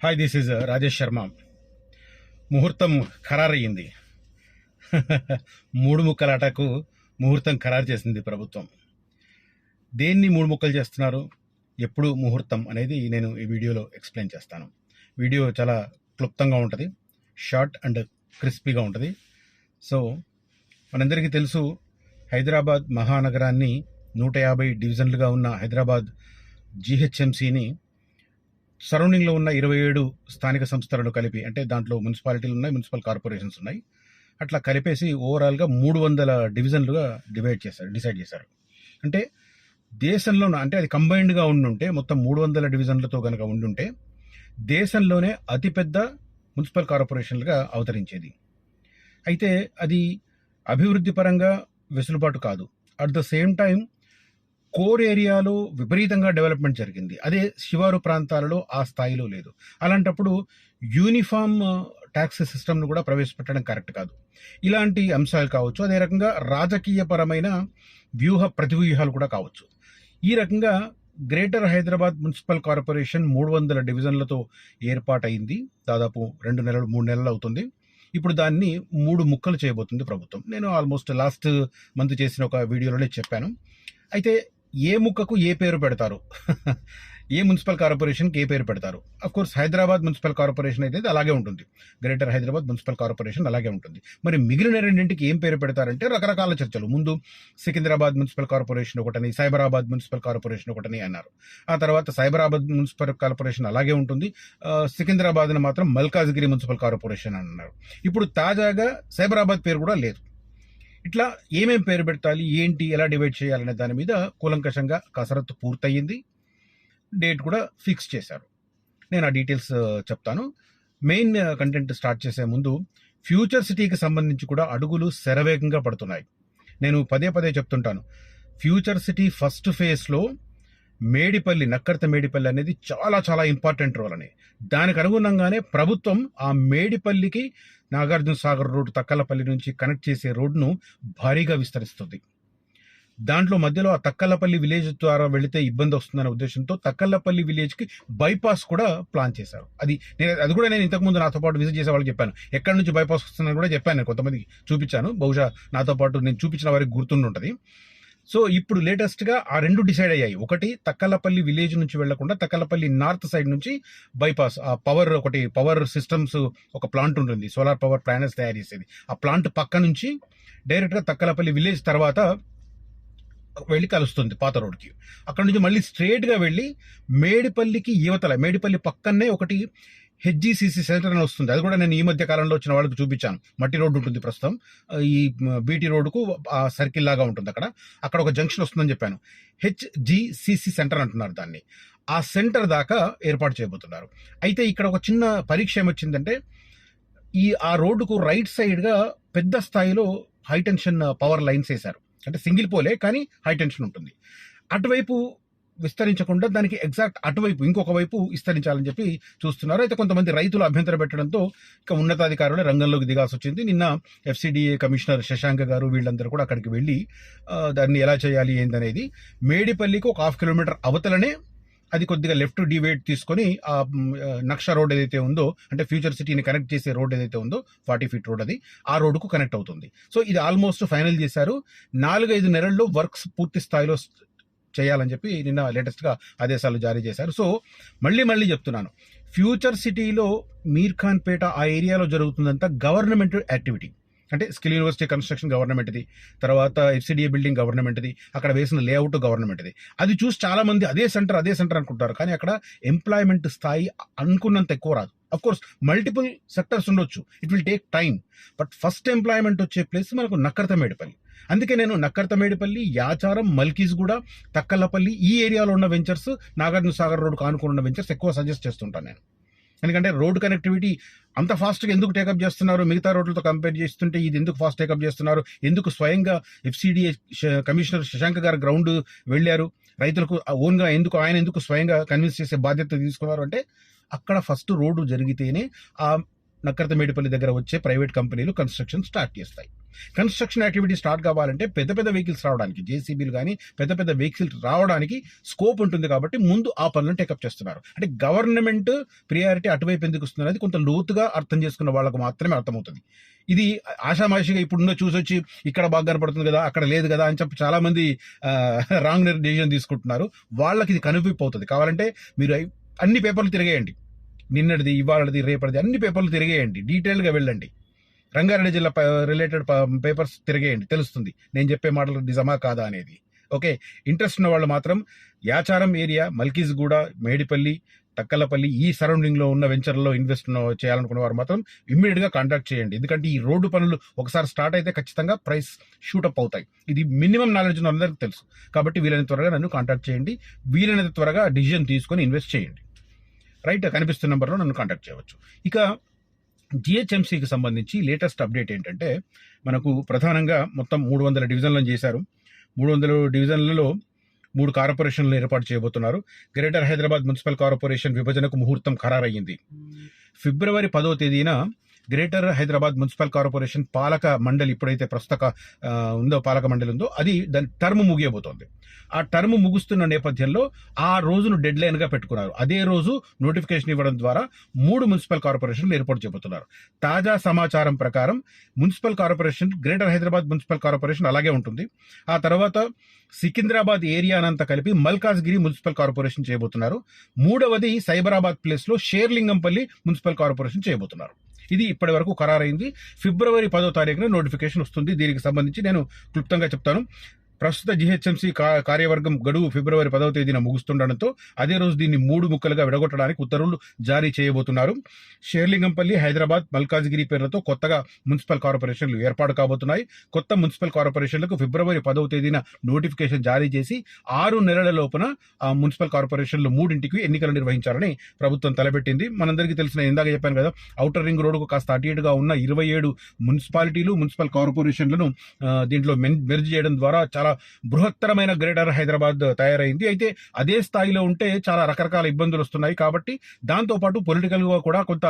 Hi, this is Rajesh Sharma. ముహూర్తం ఖరారయ్యింది. మూడు ముక్కలాటకు ముహూర్తం ఖరారు చేసింది ప్రభుత్వం. దేన్ని మూడు ముక్కలు చేస్తున్నారు, ఎప్పుడు ముహూర్తం అనేది నేను ఈ వీడియోలో ఎక్స్ప్లెయిన్ చేస్తాను. వీడియో చాలా క్లుప్తంగా ఉంటుంది, షార్ట్ అండ్ క్రిస్పీగా ఉంటుంది. సో మనందరికీ తెలుసు, హైదరాబాద్ మహానగరాన్ని 150 డివిజన్లుగా ఉన్న హైదరాబాద్ జీహెచ్ఎంసీని సరౌండింగ్లో ఉన్న 27 స్థానిక సంస్థలను కలిపి, అంటే దాంట్లో మున్సిపాలిటీలు ఉన్నాయి, మున్సిపల్ కార్పొరేషన్స్ ఉన్నాయి, అట్లా కలిపేసి ఓవరాల్గా 300 డివిజన్లుగా డిసైడ్ చేశారు. అంటే దేశంలో, అంటే అది కంబైన్డ్గా ఉండుంటే, మొత్తం 300 డివిజన్లతో కనుక ఉండుంటే దేశంలోనే అతిపెద్ద మున్సిపల్ కార్పొరేషన్లుగా అవతరించేది. అయితే అది అభివృద్ధి పరంగా వెసులుబాటు కాదు. At the same time core ఏరియాలో విపరీతంగా డెవలప్మెంట్ జరిగింది. అదే శివారు ప్రాంతాలలో ఆ స్థాయిలో లేదు. అలాంటప్పుడు యూనిఫామ్ ట్యాక్స్ సిస్టమ్ను కూడా ప్రవేశపెట్టడం కరెక్ట్ కాదు. ఇలాంటి అంశాలు కావచ్చు, అదే రకంగా రాజకీయపరమైన ప్రతివ్యూహాలు కూడా కావచ్చు. ఈ రకంగా గ్రేటర్ హైదరాబాద్ మున్సిపల్ కార్పొరేషన్ 300 డివిజన్లతో ఏర్పాటైంది. దాదాపు 2-3 నెలలు అవుతుంది. ఇప్పుడు దాన్ని 3 ముక్కలు చేయబోతుంది ప్రభుత్వం. నేను ఆల్మోస్ట్ లాస్ట్ మంత్ చేసిన ఒక వీడియోలోనే చెప్పాను. అయితే ఏ ముక్కకు ఏ పేరు పెడతారు, ఏ మున్సిపల్ కార్పొరేషన్కి ఏ పేరు పెడతారు? అఫ్కోర్స్ హైదరాబాద్ మున్సిపల్ కార్పొరేషన్ అయితే అలాగే ఉంటుంది, గ్రేటర్ హైదరాబాద్ మున్సిపల్ కార్పొరేషన్ అలాగే ఉంటుంది. మరి మిగిలిన రెండింటికి ఏం పేరు పెడతారంటే రకరకాల చర్చలు. ముందు సికింద్రాబాద్ మున్సిపల్ కార్పొరేషన్ ఒకటని, సైబరాబాద్ మున్సిపల్ కార్పొరేషన్ ఒకటని అన్నారు. ఆ తర్వాత సైబరాబాద్ మున్సిపల్ కార్పొరేషన్ అలాగే ఉంటుంది, సికింద్రాబాద్ని మాత్రం మల్కాజ్గిరి మున్సిపల్ కార్పొరేషన్ అని అన్నారు. ఇప్పుడు తాజాగా సైబరాబాద్ పేరు కూడా లేదు. ఇట్లా ఏమేం పేరు పెట్టాలి, ఏంటి, ఎలా డివైడ్ చేయాలనే దాని మీద కూలంకషంగా కసరత్తు పూర్తయింది. డేట్ కూడా ఫిక్స్ చేశారు. నేను ఆ డీటెయిల్స్ చెప్తాను. మెయిన్ కంటెంట్ స్టార్ట్ చేసే ముందు ఫ్యూచర్ సిటీకి సంబంధించి కూడా అడుగులు శరవేగంగా పడుతున్నాయి. నేను పదే చెప్తుంటాను, ఫ్యూచర్ సిటీ ఫస్ట్ ఫేజ్లో మేడిపల్లి, నక్కర్త మేడిపల్లి అనేది చాలా చాలా ఇంపార్టెంట్ రోల్ అని. దానికి అనుగుణంగానే ప్రభుత్వం ఆ మేడిపల్లికి నాగార్జున సాగర్ రోడ్డు, తక్కలపల్లి నుంచి కనెక్ట్ చేసే రోడ్డును భారీగా విస్తరిస్తుంది. దాంట్లో మధ్యలో ఆ తక్కలపల్లి విలేజ్ ద్వారా వెళితే ఇబ్బంది వస్తుందనే ఉద్దేశంతో తక్కలపల్లి విలేజ్కి బైపాస్ కూడా ప్లాన్ చేశారు. అది కూడా నేను ఇంతకుముందు నాతో పాటు విజిట్ చేసే వాళ్ళకి చెప్పాను. ఎక్కడి నుంచి బైపాస్ వస్తుందని కూడా చెప్పాను, నేను కొంతమందికి చూపించాను. బహుశా నాతో పాటు నేను చూపించిన వారికి గుర్తుండి ఉంటుంది. సో ఇప్పుడు లేటెస్ట్గా ఆ 2 డిసైడ్ అయ్యాయి. ఒకటి, తక్కలపల్లి విలేజ్ నుంచి వెళ్లకుండా తక్కలపల్లి నార్త్ సైడ్ నుంచి బైపాస్, ఆ పవర్ సిస్టమ్స్ ఒక ప్లాంట్ ఉంటుంది, సోలార్ పవర్ ప్లానెట్స్ తయారు చేసేది. ఆ ప్లాంట్ పక్క నుంచి డైరెక్ట్గా తక్కలపల్లి విలేజ్ తర్వాత వెళ్ళి కలుస్తుంది పాత రోడ్కి. అక్కడ నుంచి మళ్ళీ స్ట్రేట్గా వెళ్ళి మేడిపల్లికి యువతల, మేడిపల్లి పక్కనే ఒకటి హెచ్జిసిసి సెంటర్ అని వస్తుంది. అది కూడా నేను ఈ మధ్య కాలంలో వచ్చిన వాళ్ళకి చూపించాను. మట్టి రోడ్డు ఉంటుంది ప్రస్తుతం, ఈ బీటీ రోడ్డుకు ఆ సర్కిల్ లాగా ఉంటుంది. అక్కడ ఒక జంక్షన్ వస్తుందని చెప్పాను. హెచ్జిసిసి సెంటర్ అంటున్నారు దాన్ని. ఆ సెంటర్ దాకా ఏర్పాటు చేయబోతున్నారు. అయితే ఇక్కడ ఒక చిన్న పరీక్ష ఏమొచ్చిందంటే, ఆ రోడ్డుకు రైట్ సైడ్గా పెద్ద స్థాయిలో హైటెన్షన్ పవర్ లైన్స్ వేశారు. అంటే సింగిల్ పోలే కానీ హై టెన్షన్ ఉంటుంది. అటువైపు విస్తరించకుండా దానికి ఎగ్జాక్ట్ అటువైపు ఇంకొక వైపు విస్తరించాలని చెప్పి చూస్తున్నారు. అయితే కొంతమంది రైతులు అభ్యంతరం పెట్టడంతో ఇక ఉన్నతాధికారులు రంగంలోకి దిగాల్సి వచ్చింది. నిన్న FCDA కమిషనర్ శశాంక్ గారు వీళ్ళందరూ కూడా అక్కడికి వెళ్ళి దాన్ని ఎలా చేయాలి ఏందనేది, మేడిపల్లికి ఒక 1/2 కిలోమీటర్ అవతలనే అది కొద్దిగా లెఫ్ట్ డివైడ్ తీసుకొని ఆ నక్ష రోడ్ ఏదైతే ఉందో, అంటే ఫ్యూచర్ సిటీని కనెక్ట్ చేసే రోడ్ ఏదైతే ఉందో 40 ఫీట్ రోడ్, అది ఆ రోడ్డుకు కనెక్ట్ అవుతుంది. సో ఇది ఆల్మోస్ట్ ఫైనల్ చేశారు. 4-5 నెలల్లో వర్క్స్ పూర్తి స్థాయిలో చేయాలని చెప్పి నిన్న లేటెస్ట్గా ఆదేశాలు జారీ చేశారు. సో మళ్ళీ చెప్తున్నాను, ఫ్యూచర్ సిటీలో మీర్ఖాన్పేట ఆ ఏరియాలో జరుగుతుందంతా గవర్నమెంట్ యాక్టివిటీ. అంటే స్కిల్ యూనివర్సిటీ కన్స్ట్రక్షన్ గవర్నమెంట్ది, తర్వాత FCDA బిల్డింగ్ గవర్నమెంట్ది, అక్కడ వేసిన లేఅవుట్ గవర్నమెంట్ది. అది చూసి చాలా మంది అదే సెంటర్ అనుకుంటారు. కానీ అక్కడ ఎంప్లాయ్మెంట్ స్థాయి అనుకున్నంత ఎక్కువ రాదు. అఫ్కోర్స్ మల్టిపుల్ సెక్టర్స్ ఉండొచ్చు, it will take time. But first employment వచ్చే ప్లేస్ మనకు నక్కర్త మేడిపల్లి. అందుకే నేను నక్కర్త మేడిపల్లి, యాచారం, మల్కీజ్గూడ, తక్కలపల్లి ఈ ఏరియాలో ఉన్న వెంచర్స్, నాగార్జున సాగర్ రోడ్డుకు ఆనుకుని ఉన్న వెంచర్స్ ఎక్కువ సజెస్ట్ చేస్తుంటాను నేను. ఎందుకంటే రోడ్ కనెక్టివిటీ అంత ఫాస్ట్గా ఎందుకు టేకప్ చేస్తున్నారు, మిగతా రోడ్లతో కంపేర్ చేస్తుంటే ఇది ఎందుకు ఫాస్ట్ టేకప్ చేస్తున్నారు, ఎందుకు స్వయంగా FCDA కమిషనర్ శశాంక్ గారు గ్రౌండ్ వెళ్ళారు, రైతులకు ఓన్గా ఆయన ఎందుకు స్వయంగా కన్విన్స్ చేసే బాధ్యత తీసుకున్నారు అంటే, అక్కడ ఫస్ట్ రోడ్డు జరిగితేనే ఆ నక్కర్త మేడిపల్లి దగ్గర వచ్చే ప్రైవేట్ కంపెనీలు కన్స్ట్రక్షన్ స్టార్ట్ చేస్తాయి. కన్స్ట్రక్షన్ యాక్టివిటీ స్టార్ట్ కావాలంటే పెద్ద పెద్ద వెహికల్స్ రావడానికి, జేసీబీలు కానీ పెద్ద పెద్ద వెహికల్స్ రావడానికి స్కోప్ ఉంటుంది కాబట్టి ముందు ఆ పనులను టేకప్ చేస్తున్నారు. అంటే గవర్నమెంట్ ప్రియారిటీ అటువైపు ఎందుకు ఇస్తుంది అనేది కొంత లోతుగా అర్థం చేసుకున్న వాళ్ళకు మాత్రమే అర్థమవుతుంది. ఇది ఆషామాషిగా ఇప్పుడున్న చూసొచ్చి ఇక్కడ బాగా కనపడుతుంది కదా, అక్కడ లేదు కదా అని చెప్పి చాలా మంది రాంగ్ డెసిషన్ తీసుకుంటున్నారు. వాళ్ళకి ఇది కనువిప్పు అవుతుంది. కావాలంటే మీరు అన్ని పేపర్లు తిరిగేయండి, నిన్నటిది, ఇవాళది, రేపటిది అన్ని పేపర్లు తిరిగేయండి, డీటెయిల్గా వెళ్ళండి. రంగారెడ్డి జిల్లా రిలేటెడ్ పేపర్స్ తిరిగేయండి, తెలుస్తుంది నేను చెప్పే మాటలు నిజమా కాదా అనేది. ఓకే, ఇంట్రెస్ట్ ఉన్న వాళ్ళు మాత్రం యాచారం ఏరియా, మల్కీజ్గూడ, మేడిపల్లి, తక్కలపల్లి ఈ సరౌండింగ్లో ఉన్న వెంచర్లో ఇన్వెస్ట్ చేయాలనుకున్న వారు మాత్రం ఇమ్మీడియట్గా కాంటాక్ట్ చేయండి. ఎందుకంటే ఈ రోడ్డు పనులు ఒకసారి స్టార్ట్ అయితే ఖచ్చితంగా ప్రైస్ షూటప్ అవుతాయి. ఇది మినిమం నాలెడ్జ్ ఉన్న అందరికీ తెలుసు. కాబట్టి వీలైనంత త్వరగా నన్ను కాంటాక్ట్ చేయండి, వీలైనంత త్వరగా డిసిజన్ తీసుకొని ఇన్వెస్ట్ చేయండి. రైట్, కనిపిస్తున్న నెంబర్లో నన్ను కాంటాక్ట్ చేయవచ్చు. ఇక జిహెచ్ఎంసీకి సంబంధించి లేటెస్ట్ అప్డేట్ ఏంటంటే, మనకు ప్రధానంగా మొత్తం 300 డివిజన్లను చేశారు. 300 డివిజన్లలో 3 కార్పొరేషన్లు ఏర్పాటు చేయబోతున్నారు. గ్రేటర్ హైదరాబాద్ మున్సిపల్ కార్పొరేషన్ విభజనకు ముహూర్తం ఖరారయ్యింది. ఫిబ్రవరి 10వ తేదీన గ్రేటర్ హైదరాబాద్ మున్సిపల్ కార్పొరేషన్ పాలక మండలి ఇప్పుడైతే ప్రస్తుత పాలక మండలి ఉందో అది దాని టర్మ్ ముగియబోతోంది. ఆ టర్మ్ ముగుస్తున్న నేపథ్యంలో ఆ రోజును డెడ్ లైన్ గా పెట్టుకున్నారు. అదే రోజు నోటిఫికేషన్ ఇవ్వడం ద్వారా 3 మున్సిపల్ కార్పొరేషన్లు ఏర్పాటు చేయబోతున్నారు. తాజా సమాచారం ప్రకారం municipal corporation, greater Hyderabad municipal corporation అలాగే ఉంటుంది. ఆ తర్వాత సికింద్రాబాద్ ఏరియానంతా కలిపి మల్కాజ్గిరి మున్సిపల్ కార్పొరేషన్ చేయబోతున్నారు. మూడవది సైబరాబాద్ ప్లేస్ లో షేర్లింగంపల్లి మున్సిపల్ కార్పొరేషన్ చేయబోతున్నారు. ఇది ఇప్పటి వరకు ఖరారైంది. ఫిబ్రవరి 10వ తారీఖున నోటిఫికేషన్ వస్తుంది. దీనికి సంబంధించి నేను క్లుప్తంగా చెప్తాను. ప్రస్తుత జిహెచ్ఎంసీ కార్యవర్గం గడువు ఫిబ్రవరి 10వ తేదీన ముగుస్తుండటంతో అదే రోజు దీన్ని 3 ముక్కలుగా విడగొట్టడానికి ఉత్తర్వులు జారీ చేయబోతున్నారు. షేర్లింగంపల్లి, హైదరాబాద్, మల్కాజ్గిరి పేర్లతో కొత్తగా మున్సిపల్ కార్పొరేషన్లు ఏర్పాటు కాబోతున్నాయి. కొత్త మున్సిపల్ కార్పొరేషన్లకు ఫిబ్రవరి 10వ తేదీన నోటిఫికేషన్ జారీ చేసి 6 నెలల లోపున ఆ మున్సిపల్ కార్పొరేషన్లు 3ంటికి ఎన్నికలు నిర్వహించాలని ప్రభుత్వం తలపెట్టింది. మనందరికీ తెలిసిన, ఇందాక చెప్పాను కదా, ఔటర్ రింగ్ రోడ్డుకు కాస్త అటు ఇటుగా ఉన్న 27 మున్సిపాలిటీలు, మున్సిపల్ కార్పొరేషన్లను దీంట్లో మెర్జ్ చేయడం ద్వారా చాలా బృహత్తరమైన గ్రేటర్ హైదరాబాద్ తయారైంది. అయితే అదే స్థాయిలో ఉంటే చాలా రకరకాల ఇబ్బందులు వస్తున్నాయి. కాబట్టి దాంతోపాటు పొలిటికల్ గా కూడా కొంత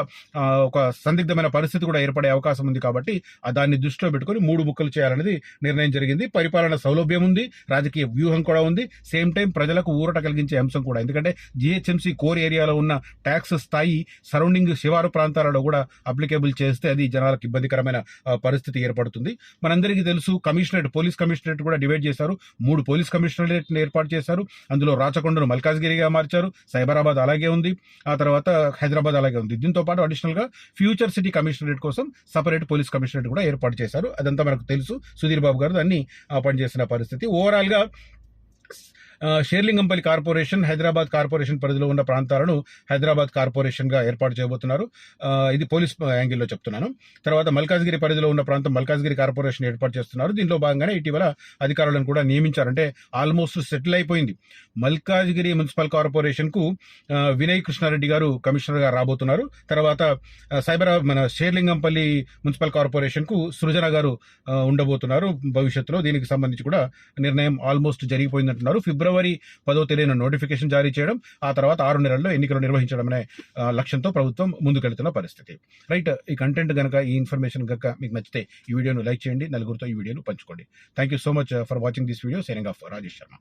ఒక సందిగ్ధమైన పరిస్థితి కూడా ఏర్పడే అవకాశం ఉంది. కాబట్టి దాన్ని దృష్టిలో పెట్టుకుని 3 ముక్కలు చేయాలనేది నిర్ణయం జరిగింది. పరిపాలన సౌలభ్యం ఉంది, రాజకీయ వ్యూహం కూడా ఉంది, సేమ్ టైం ప్రజలకు ఊరట కలిగించే అంశం కూడా. ఎందుకంటే జిహెచ్ఎంసీ కోర్ ఏరియాలో ఉన్న ట్యాక్స్ స్థాయి సరౌండింగ్ శివారు ప్రాంతాలలో కూడా అప్లికేబుల్ చేస్తే అది జనాలకు ఇబ్బందికరమైన పరిస్థితి ఏర్పడుతుంది. మనందరికీ తెలుసు, కమిషనరేట్, పోలీస్ కమిషనరేట్ కూడా డివైడ్ చేశారు. 3 పోలీస్ కమిషనరేట్ ఏర్పాటు చేశారు. అందులో రాచకొండను మల్కాజ్గిరిగా మార్చారు. సైబరాబాద్ అలాగే ఉంది. ఆ తర్వాత హైదరాబాద్ అలాగే ఉంది. దీంతో పాటు అడిషనల్ గా ఫ్యూచర్ సిటీ కమిషనరేట్ కోసం సపరేట్ పోలీస్ కమిషనరేట్ కూడా ఏర్పాటు చేశారు. అదంతా మనకు తెలుసు. సుధీర్ బాబు గారు దాన్ని పనిచేసిన పరిస్థితి. ఓవరాల్ గా షేర్లింగంపల్లి కార్పొరేషన్, హైదరాబాద్ కార్పొరేషన్ పరిధిలో ఉన్న ప్రాంతాలను హైదరాబాద్ కార్పొరేషన్ గా ఏర్పాటు చేయబోతున్నారు. ఇది పోలీస్ యాంగిల్లో చెప్తున్నాను. తర్వాత మల్కాజ్గిరి పరిధిలో ఉన్న ప్రాంతం మల్కాజ్గిరి కార్పొరేషన్ ఏర్పాటు చేస్తున్నారు. దీంట్లో భాగంగానే ఇటీవల అధికారులను కూడా నియమించారంటే ఆల్మోస్ట్ సెటిల్ అయిపోయింది. మల్కాజ్గిరి మున్సిపల్ కార్పొరేషన్ కు వినయ్ కృష్ణారెడ్డి గారు కమిషనర్ గా రాబోతున్నారు. తర్వాత మన షేర్లింగంపల్లి మున్సిపల్ కార్పొరేషన్ కు సృజన గారు ఉండబోతున్నారు భవిష్యత్తులో. దీనికి సంబంధించి కూడా నిర్ణయం ఆల్మోస్ట్ జరిగిపోయిందంటున్నారు. ఫిబ్రవరి 10వ తేదీన నోటిఫికేషన్ జారీ చేయడం, ఆ తర్వాత 6 నెలల్లో ఎన్నికలు నిర్వహించడం అనే లక్ష్యంతో ప్రభుత్వం ముందుకెళ్తున్న పరిస్థితి. రైట్, ఈ కంటెంట్ గనక, ఈ ఇన్ఫర్మేషన్ గనక మీకు నచ్చితే ఈ వీడియోను లైక్ చేయండి, నలుగురితో ఈ వీడియోను పంచుకోండి. Thank you so much for watching this video. Signing off, Rajesh Sharma.